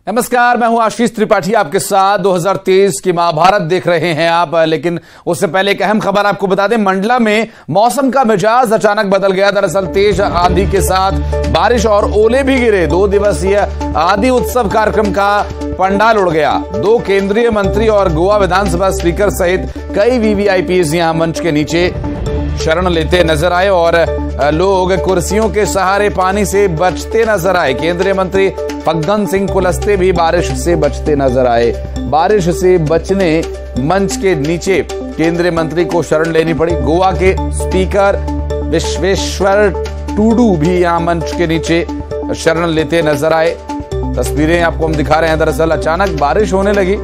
नमस्कार, मैं हूं आशीष त्रिपाठी आपके साथ। 2023 की महाभारत देख रहे हैं आप, लेकिन उससे पहले एक अहम खबर आपको बता दें। मंडला में मौसम का मिजाज अचानक बदल गया। दरअसल तेज आंधी के साथ बारिश और ओले भी गिरे। 2 दिवसीय आदि उत्सव कार्यक्रम का पंडाल उड़ गया। 2 केंद्रीय मंत्री और गोवा विधानसभा स्पीकर सहित कई वीवीआईपीज यहां मंच के नीचे शरण लेते नजर आए और लोग कुर्सियों के सहारे पानी से बचते नजर आए। केंद्रीय मंत्री फग्गन सिंह कुलस्ते भी बारिश से बचते नजर आए। बारिश से बचने मंच के नीचे केंद्रीय मंत्री को शरण लेनी पड़ी। गोवा के स्पीकर विश्वेश्वर टूडू भी यहां मंच के नीचे शरण लेते नजर आए। तस्वीरें आपको हम दिखा रहे हैं। दरअसल अचानक बारिश होने लगी।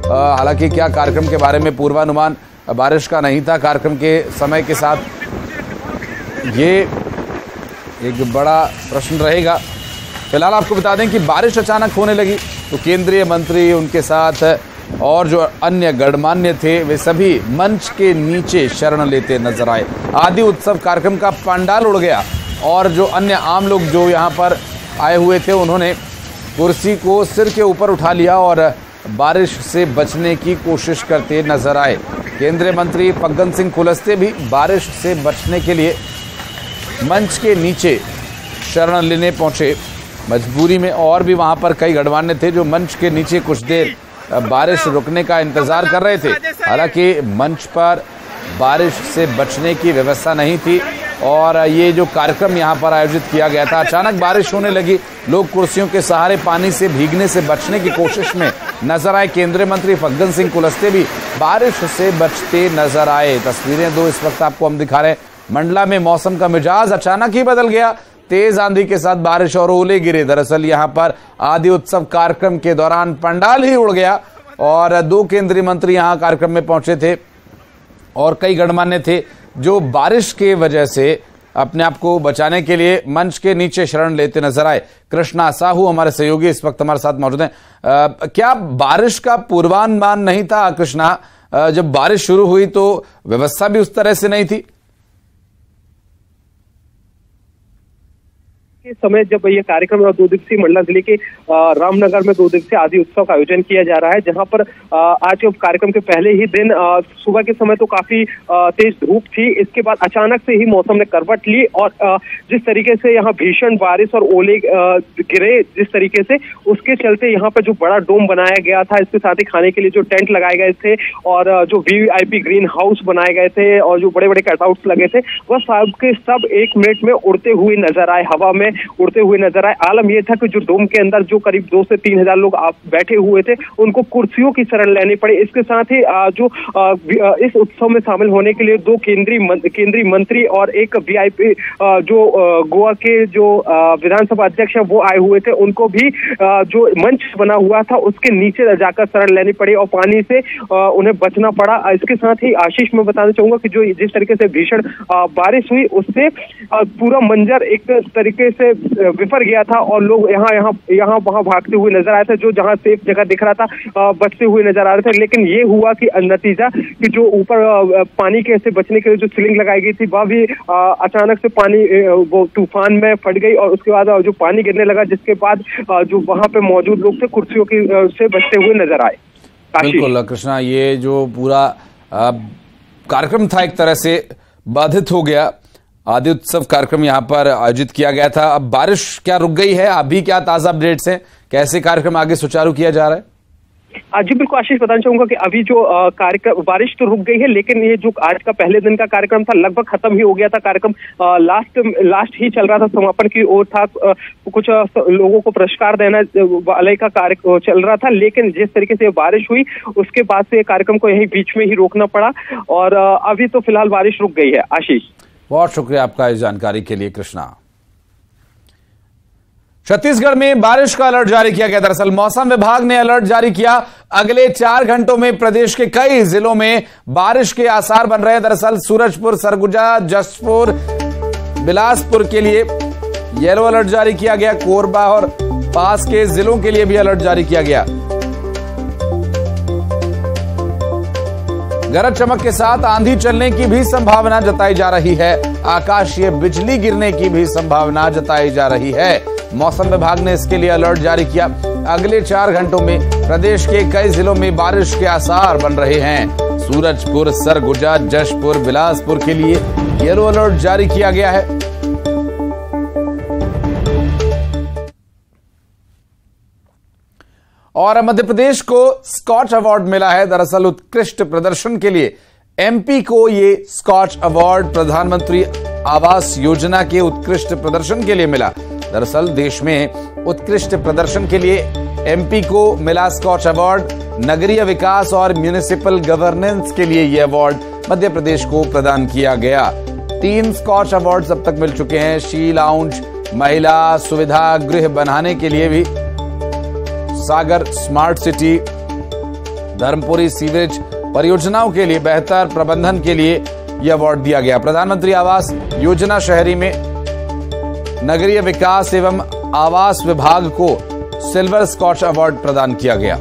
हालांकि क्या कार्यक्रम के बारे में पूर्वानुमान बारिश का नहीं था। कार्यक्रम के समय के साथ ये एक बड़ा प्रश्न रहेगा। फिलहाल आपको बता दें कि बारिश अचानक होने लगी तो केंद्रीय मंत्री, उनके साथ और जो अन्य गणमान्य थे, वे सभी मंच के नीचे शरण लेते नजर आए। आदि उत्सव कार्यक्रम का पंडाल उड़ गया और जो अन्य आम लोग जो यहाँ पर आए हुए थे, उन्होंने कुर्सी को सिर के ऊपर उठा लिया और बारिश से बचने की कोशिश करते नजर आए। केंद्रीय मंत्री फग्गन सिंह कुलस्ते भी बारिश से बचने के लिए मंच के नीचे शरण लेने पहुंचे। मजबूरी में और भी वहां पर कई गणमान्य थे जो मंच के नीचे कुछ देर बारिश रुकने का इंतजार कर रहे थे। हालांकि मंच पर बारिश से बचने की व्यवस्था नहीं थी और ये जो कार्यक्रम यहाँ पर आयोजित किया गया था, अचानक बारिश होने लगी। लोग कुर्सियों के सहारे पानी से भीगने से बचने की कोशिश में नजर आए। केंद्रीय मंत्री फग्गन सिंह कुलस्ते भी बारिश से बचते नजर आए। तस्वीरें 2 इस वक्त आपको हम दिखा रहे हैं। मंडला में मौसम का मिजाज अचानक ही बदल गया। तेज आंधी के साथ बारिश और ओले गिरे। दरअसल यहाँ पर आदि उत्सव कार्यक्रम के दौरान पंडाल ही उड़ गया और 2 केंद्रीय मंत्री यहाँ कार्यक्रम में पहुंचे थे और कई गणमान्य थे जो बारिश के वजह से अपने आप को बचाने के लिए मंच के नीचे शरण लेते नजर आए। कृष्णा साहू हमारे सहयोगी इस वक्त हमारे साथ मौजूद हैं। क्या बारिश का पूर्वानुमान नहीं था कृष्णा? जब बारिश शुरू हुई तो व्यवस्था भी उस तरह से नहीं थी? के समय जब ये कार्यक्रम 2 दिवसीय मंडला जिले के रामनगर में 2 दिवसीय आदि उत्सव का आयोजन किया जा रहा है, जहां पर आज कार्यक्रम के पहले ही दिन सुबह के समय तो काफी तेज धूप थी। इसके बाद अचानक से ही मौसम ने करवट ली और जिस तरीके से यहाँ भीषण बारिश और ओले गिरे, जिस तरीके से, उसके चलते यहाँ पर जो बड़ा डोम बनाया गया था, इसके साथ ही खाने के लिए जो टेंट लगाए गए थे और जो वीवीआईपी ग्रीन हाउस बनाए गए थे और जो बड़े बड़े कटआउट्स लगे थे, वह सब के सब 1 मिनट में उड़ते हुए नजर आए, हवा में उड़ते हुए नजर आए। आलम यह था कि जो डोम के अंदर जो करीब 2 से 3 हजार लोग बैठे हुए थे, उनको कुर्सियों की शरण लेनी पड़ी। इसके साथ ही जो इस उत्सव में शामिल होने के लिए 2 केंद्रीय मंत्री और एक वीआईपी जो गोवा के जो विधानसभा अध्यक्ष है वो आए हुए थे, उनको भी जो मंच बना हुआ था उसके नीचे जाकर शरण लेनी पड़ी और पानी से उन्हें बचना पड़ा। इसके साथ ही आशीष, मैं बताना चाहूंगा कि जो जिस तरीके से भीषण बारिश हुई, उससे पूरा मंजर एक तरीके से विफर गया था और लोग यहाँ वहां भागते हुए नजर आए थे। जो जहां सेफ जगह दिख रहा था बचते हुए नजर आ रहे थे। लेकिन ये हुआ कि नतीजा कि जो ऊपर पानी के से बचने के लिए जो सीलिंग लगाई गई थी, वह भी अचानक से पानी वो तूफान में फट गई और उसके बाद जो पानी गिरने लगा, जिसके बाद जो वहां पे मौजूद लोग थे कुर्सियों की से बचते हुए नजर आए। बिल्कुल कृष्णा, ये जो पूरा कार्यक्रम था एक तरह से बाधित हो गया। आदि उत्सव कार्यक्रम यहाँ पर आयोजित किया गया था। अब बारिश क्या रुक गई है? अभी क्या ताजा अपडेट्स हैं? कैसे कार्यक्रम आगे सुचारू किया जा रहा है? जी बिल्कुल आशीष, बताना चाहूंगा कि अभी जो कार्यक्रम, बारिश तो रुक गई है, लेकिन ये जो आज का पहले दिन का कार्यक्रम था लगभग खत्म ही हो गया था। कार्यक्रम लास्ट ही चल रहा था, समापन की ओर था। कुछ लोगों को पुरस्कार देना वाले का कार्य चल रहा था, लेकिन जिस तरीके से बारिश हुई उसके बाद से कार्यक्रम को यहीं बीच में ही रोकना पड़ा और अभी तो फिलहाल बारिश रुक गई है। आशीष, बहुत शुक्रिया आपका इस जानकारी के लिए कृष्णा। छत्तीसगढ़ में बारिश का अलर्ट जारी किया गया। दरअसल मौसम विभाग ने अलर्ट जारी किया। अगले 4 घंटों में प्रदेश के कई जिलों में बारिश के आसार बन रहे हैं। दरअसल सूरजपुर, सरगुजा, जशपुर, बिलासपुर के लिए येलो अलर्ट जारी किया गया। कोरबा और पास के जिलों के लिए भी अलर्ट जारी किया गया। गरज चमक के साथ आंधी चलने की भी संभावना जताई जा रही है। आकाशीय बिजली गिरने की भी संभावना जताई जा रही है। मौसम विभाग ने इसके लिए अलर्ट जारी किया। अगले 4 घंटों में प्रदेश के कई जिलों में बारिश के आसार बन रहे हैं। सूरजपुर, सरगुजा, जशपुर, बिलासपुर के लिए येलो अलर्ट जारी किया गया है। और मध्य प्रदेश को स्कॉच अवार्ड मिला है। दरअसल उत्कृष्ट प्रदर्शन के लिए एमपी को ये स्कॉच अवार्ड प्रधानमंत्री आवास योजना के उत्कृष्ट प्रदर्शन के लिए मिला। दरअसल देश में उत्कृष्ट प्रदर्शन के लिए एमपी को मिला स्कॉच अवार्ड। नगरीय विकास और म्युनिसिपल गवर्नेंस के लिए यह अवार्ड मध्य प्रदेश को प्रदान किया गया। 3 स्कॉच अवार्ड अब तक मिल चुके हैं। शी लाउंज, महिला सुविधा गृह बनाने के लिए भी, सागर स्मार्ट सिटी, धर्मपुरी सीवेज परियोजनाओं के लिए बेहतर प्रबंधन के लिए यह अवार्ड दिया गया। प्रधानमंत्री आवास योजना शहरी में नगरीय विकास एवं आवास विभाग को सिल्वर स्कॉच अवार्ड प्रदान किया गया।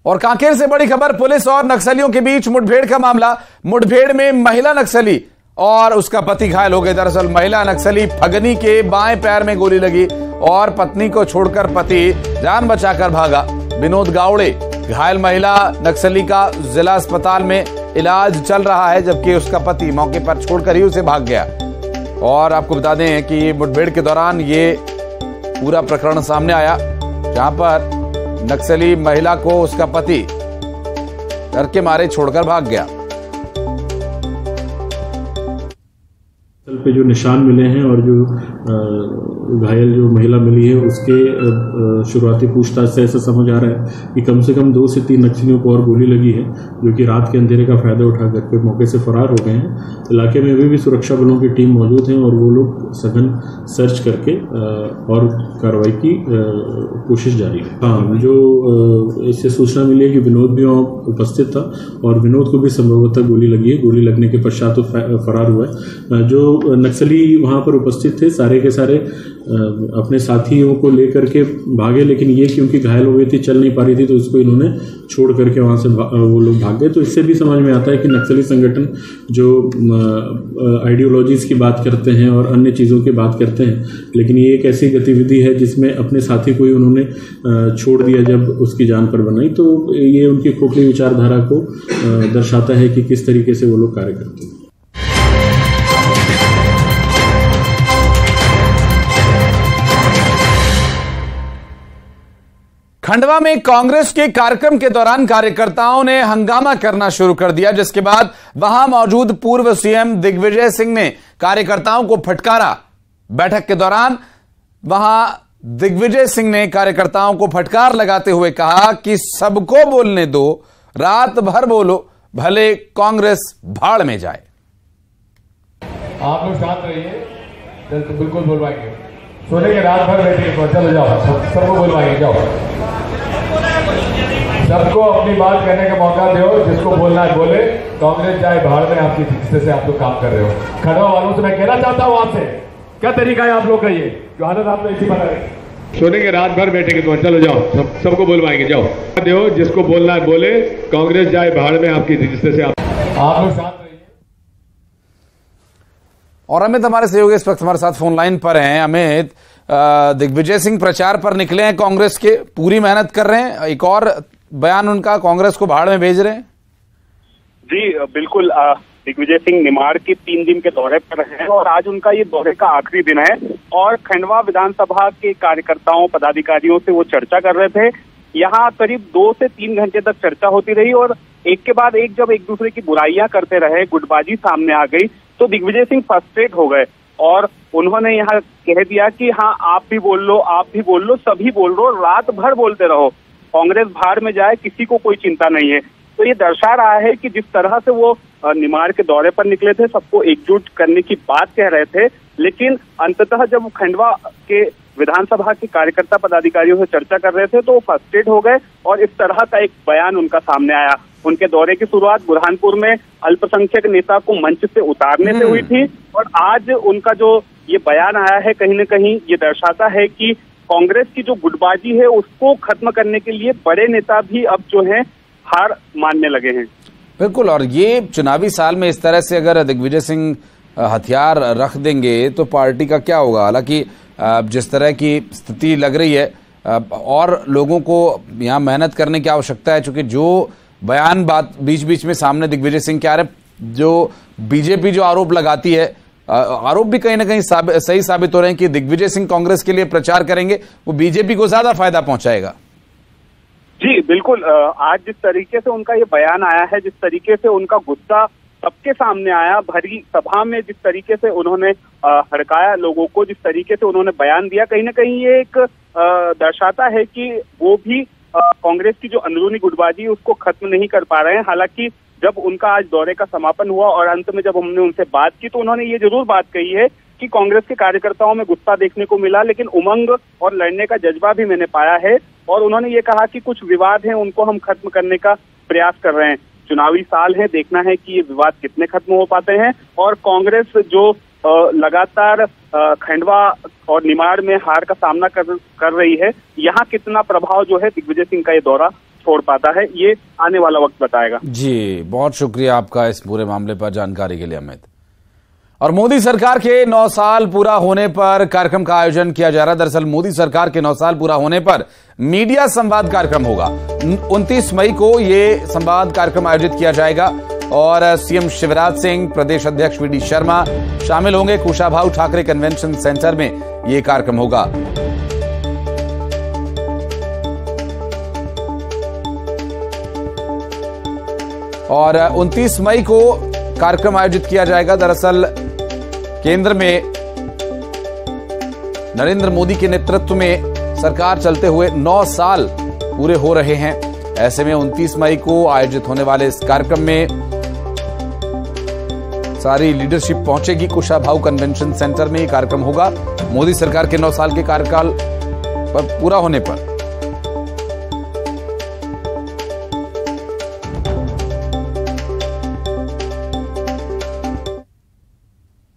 और कांकेर से बड़ी खबर, पुलिस और नक्सलियों के बीच मुठभेड़ का मामला। मुठभेड़ में महिला नक्सली और उसका पति घायल हो गए। दरअसल महिला नक्सली फगनी के बाएं पैर में गोली लगी और पत्नी को छोड़कर पति जान बचाकर भागा। विनोद गावड़े घायल महिला नक्सली का जिला अस्पताल में इलाज चल रहा है, जबकि उसका पति मौके पर छोड़कर ही उसे भाग गया। और आपको बता दें कि मुठभेड़ के दौरान ये पूरा प्रकरण सामने आया, जहां पर नक्सली महिला को उसका पति डर के मारे छोड़कर भाग गया। पे जो निशान मिले हैं और जो घायल जो महिला मिली है उसके शुरुआती पूछताछ से ऐसा समझ आ रहा है कि कम से कम 2 से 3 नक्सलियों को और गोली लगी है, जो कि रात के अंधेरे का फायदा उठा करके मौके से फरार हो गए हैं। इलाके में अभी भी सुरक्षा बलों की टीम मौजूद है और वो लोग सघन सर्च करके और कार्रवाई की कोशिश जारी है। हाँ, जो इससे सूचना मिली है कि विनोद भी वहाँ उपस्थित था और विनोद को भी संभवतः गोली लगी है। गोली लगने के पश्चात तो फरार हुआ है। जो नक्सली वहां पर उपस्थित थे सारे के सारे अपने साथियों को लेकर के भागे, लेकिन ये क्योंकि घायल हो गई थी, चल नहीं पा रही थी, तो उसको इन्होंने छोड़ करके वहां से वो लोग भाग गए। तो इससे भी समझ में आता है कि नक्सली संगठन जो आइडियोलॉजीज की बात करते हैं और अन्य चीज़ों की बात करते हैं, लेकिन ये एक ऐसी गतिविधि है जिसमें अपने साथी को ही उन्होंने छोड़ दिया जब उसकी जान पर बनाई। तो ये उनकी खोखली विचारधारा को दर्शाता है कि किस तरीके से वो लोग कार्य करते हैं। खंडवा में कांग्रेस के कार्यक्रम के दौरान कार्यकर्ताओं ने हंगामा करना शुरू कर दिया, जिसके बाद वहां मौजूद पूर्व सीएम दिग्विजय सिंह ने कार्यकर्ताओं को फटकारा। बैठक के दौरान वहां दिग्विजय सिंह ने कार्यकर्ताओं को फटकार लगाते हुए कहा कि सबको बोलने दो, रात भर बोलो, भले कांग्रेस भाड़ में जाए। आप लोग शांत रहिए, बिल्कुल बोलवाएंगे। सोने के रात भर बैठे, चलो जाओ, सबको बोलवाएंगे, जाओ। सबको अपनी बात कहने का मौका दो, जिसको बोलना है बोले। कांग्रेस जाए भाड़ में, आपकी रिश्ते से आप लोग काम कर रहे हो। खंडवा वालों से मैं कहना चाहता हूं आपसे, क्या तरीका है आप लोग का ये जो हालत आप लोग इसी बना रहे। सोने के रात भर बैठेंगे तो चलो जाओ, सबको बोलवाएंगे, जाओ। दो, जिसको बोलना है बोले। कांग्रेस जाए भाड़ में, आपकी रिश्ते से आप लोग शांत रहिए। और अमित हमारे सहयोगी इस वक्त हमारे साथ फोन लाइन पर हैं। अमित, दिग्विजय सिंह प्रचार पर निकले हैं, कांग्रेस के पूरी मेहनत कर रहे हैं, एक और बयान उनका कांग्रेस को भाड़ में भेज रहे हैं। जी बिल्कुल, दिग्विजय सिंह निमाड़ के 3 दिन के दौरे पर हैं और आज उनका ये दौरे का आखिरी दिन है। और खंडवा विधानसभा के कार्यकर्ताओं पदाधिकारियों से वो चर्चा कर रहे थे। यहाँ करीब 2 से 3 घंटे तक चर्चा होती रही और एक के बाद एक जब एक दूसरे की बुराइयां करते रहे, गुटबाजी सामने आ गई, तो दिग्विजय सिंह फ्रस्ट्रेट हो गए और उन्होंने यहाँ कह दिया कि हाँ, आप भी बोल लो, आप भी बोल लो, सभी बोल लो, रात भर बोलते रहो, कांग्रेस भाड़ में जाए, किसी को कोई चिंता नहीं है। तो ये दर्शा रहा है कि जिस तरह से वो निमाड़ के दौरे पर निकले थे, सबको एकजुट करने की बात कह रहे थे, लेकिन अंततः जब खंडवा के विधानसभा के कार्यकर्ता पदाधिकारियों से चर्चा कर रहे थे तो वो फ्रस्ट्रेट हो गए और इस तरह का एक बयान उनका सामने आया। उनके दौरे की शुरुआत बुरहानपुर में अल्पसंख्यक नेता को मंच से उतारने से हुई थी और आज उनका जो ये बयान आया है, कहीं न कहीं ये दर्शाता है कि कांग्रेस की जो गुटबाजी है उसको खत्म करने के लिए बड़े नेता भी अब जो है हार मानने लगे हैं। बिल्कुल, और ये चुनावी साल में इस तरह से अगर दिग्विजय सिंह हथियार रख देंगे तो पार्टी का क्या होगा। हालांकि जिस तरह की स्थिति लग रही है और लोगों को यहाँ मेहनत करने की आवश्यकता है, क्योंकि जो बयान बात बीच बीच में सामने दिग्विजय सिंह के आ रहे, जो बीजेपी जो आरोप लगाती है, आरोप भी कहीं ना कहीं सही साबित हो रहे हैं कि दिग्विजय सिंह कांग्रेस के लिए प्रचार करेंगे वो बीजेपी को ज्यादा फायदा पहुंचाएगा। जी बिल्कुल, आज जिस तरीके से उनका ये बयान आया है, जिस तरीके से उनका गुस्सा सबके सामने आया, भरी सभा में जिस तरीके से उन्होंने हड़काया लोगों को, जिस तरीके से उन्होंने बयान दिया, कहीं ना कहीं ये एक दर्शाता है कि वो भी कांग्रेस की जो अंदरूनी गुटबाजी है उसको खत्म नहीं कर पा रहे हैं। हालांकि जब उनका आज दौरे का समापन हुआ और अंत में जब हमने उनसे बात की तो उन्होंने ये जरूर बात कही है कि कांग्रेस के कार्यकर्ताओं में गुस्सा देखने को मिला, लेकिन उमंग और लड़ने का जज्बा भी मैंने पाया है। और उन्होंने ये कहा कि कुछ विवाद हैं उनको हम खत्म करने का प्रयास कर रहे हैं। चुनावी साल है, देखना है कि ये विवाद कितने खत्म हो पाते हैं। और कांग्रेस जो लगातार खंडवा और निमाड़ में हार का सामना कर रही है, यहाँ कितना प्रभाव जो है दिग्विजय सिंह का ये दौरा छोड़ पाता है, ये आने वाला वक्त बताएगा। जी, बहुत शुक्रिया आपका इस पूरे मामले पर जानकारी के लिए अमित। और मोदी सरकार के 9 साल पूरा होने पर कार्यक्रम का आयोजन किया जा रहा है। दरअसल मोदी सरकार के 9 साल पूरा होने पर मीडिया संवाद कार्यक्रम होगा। 29 मई को ये संवाद कार्यक्रम आयोजित किया जाएगा और सीएम शिवराज सिंह, प्रदेश अध्यक्ष वी.डी. शर्मा शामिल होंगे। कुशाभाऊ ठाकरे कन्वेंशन सेंटर में ये कार्यक्रम होगा। और 29 मई को कार्यक्रम आयोजित किया जाएगा। दरअसल केंद्र में नरेंद्र मोदी के नेतृत्व में सरकार चलते हुए 9 साल पूरे हो रहे हैं। ऐसे में 29 मई को आयोजित होने वाले इस कार्यक्रम में सारी लीडरशिप पहुंचेगी। कुशाभाऊ कन्वेंशन सेंटर में ये कार्यक्रम होगा मोदी सरकार के 9 साल के कार्यकाल पर पूरा होने पर।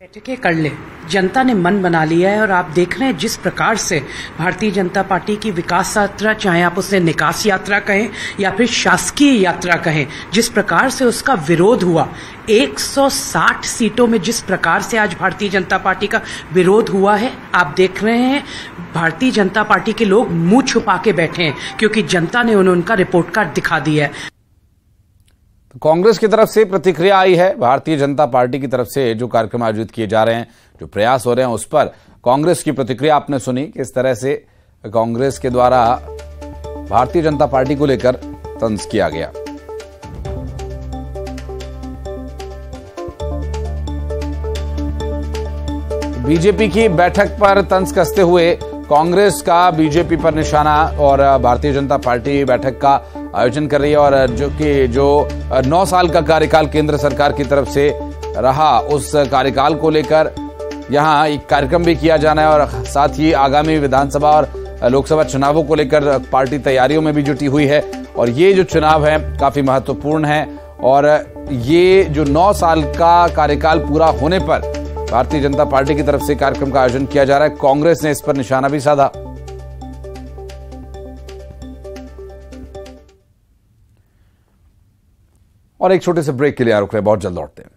बैठकें कर ले, जनता ने मन बना लिया है। और आप देख रहे हैं जिस प्रकार से भारतीय जनता पार्टी की विकास यात्रा, चाहे आप उसे निकास यात्रा कहें या फिर शासकीय यात्रा कहें, जिस प्रकार से उसका विरोध हुआ, 160 सीटों में जिस प्रकार से आज भारतीय जनता पार्टी का विरोध हुआ है, आप देख रहे हैं भारतीय जनता पार्टी के लोग मुंह छुपा के बैठे हैं क्योंकि जनता ने उन्हें उनका रिपोर्ट कार्ड दिखा दिया है। कांग्रेस की तरफ से प्रतिक्रिया आई है। भारतीय जनता पार्टी की तरफ से जो कार्यक्रम आयोजित किए जा रहे हैं, जो प्रयास हो रहे हैं, उस पर कांग्रेस की प्रतिक्रिया आपने सुनी। किस तरह से कांग्रेस के द्वारा भारतीय जनता पार्टी को लेकर तंज किया गया। बीजेपी की बैठक पर तंज कसते हुए कांग्रेस का बीजेपी पर निशाना और भारतीय जनता पार्टी बैठक का आयोजन कर रही है। और जो 9 साल का कार्यकाल केंद्र सरकार की तरफ से रहा, उस कार्यकाल को लेकर यहां एक कार्यक्रम भी किया जाना है। और साथ ही आगामी विधानसभा और लोकसभा चुनावों को लेकर पार्टी तैयारियों में भी जुटी हुई है। और ये जो चुनाव है काफी महत्वपूर्ण है। और ये जो 9 साल का कार्यकाल पूरा होने पर भारतीय जनता पार्टी की तरफ से कार्यक्रम का आयोजन किया जा रहा है। कांग्रेस ने इस पर निशाना भी साधा। और एक छोटे से ब्रेक के लिए रुक रहे, बहुत जल्द लौटते हैं।